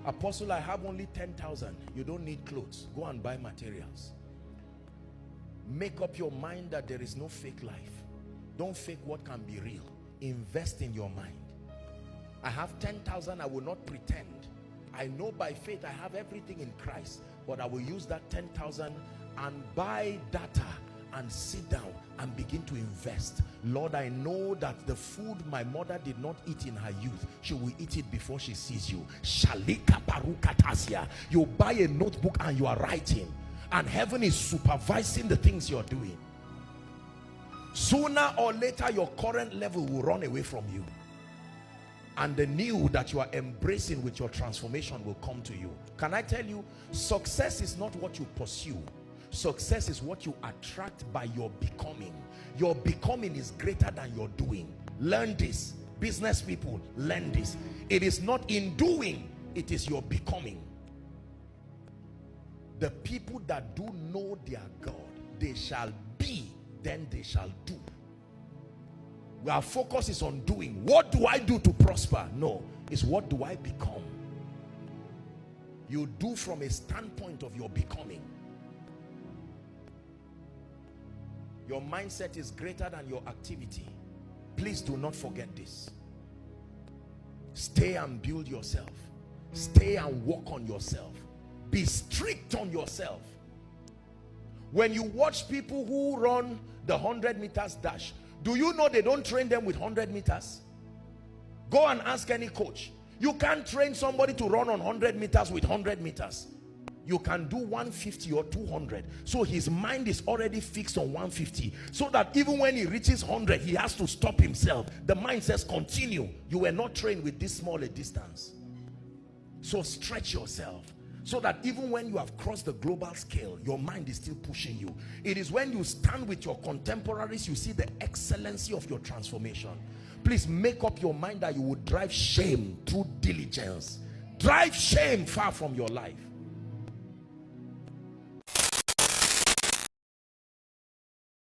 Apostle, I have only 10,000. You don't need clothes. Go and buy materials. Make up your mind that there is no fake life. Don't fake what can be real. Invest in your mind. I have 10,000. I will not pretend. I know by faith I have everything in Christ, but I will use that 10,000 and buy data and sit down and begin to invest. Lord, I know that the food my mother did not eat in her youth, she will eat it before she sees you. Shalika parukatasia. You buy a notebook and you are writing, and heaven is supervising the things you're doing. Sooner or later, your current level will run away from you, and the new that you are embracing with your transformation will come to you. Can I tell you, success is not what you pursue. Success is what you attract by your becoming. Your becoming is greater than your doing. Learn this. Business people, learn this. It is not in doing, it is your becoming. The people that do know their God, they shall be, then they shall do. Our focus is on doing. What do I do to prosper? No, it's what do I become? You do from a standpoint of your becoming. Your mindset is greater than your activity. Please do not forget this. Stay and build yourself. Stay and work on yourself. Be strict on yourself. When you watch people who run the 100 meters dash, do you know they don't train them with 100 meters? Go and ask any coach. You can't train somebody to run on 100 meters with 100 meters. You can do 150 or 200. So his mind is already fixed on 150. So that even when he reaches 100, he has to stop himself. The mind says, continue. You were not trained with this small a distance. So stretch yourself, so that even when you have crossed the global scale, your mind is still pushing you. It is when you stand with your contemporaries, you see the excellency of your transformation. Please make up your mind that you will drive shame through diligence. Drive shame far from your life.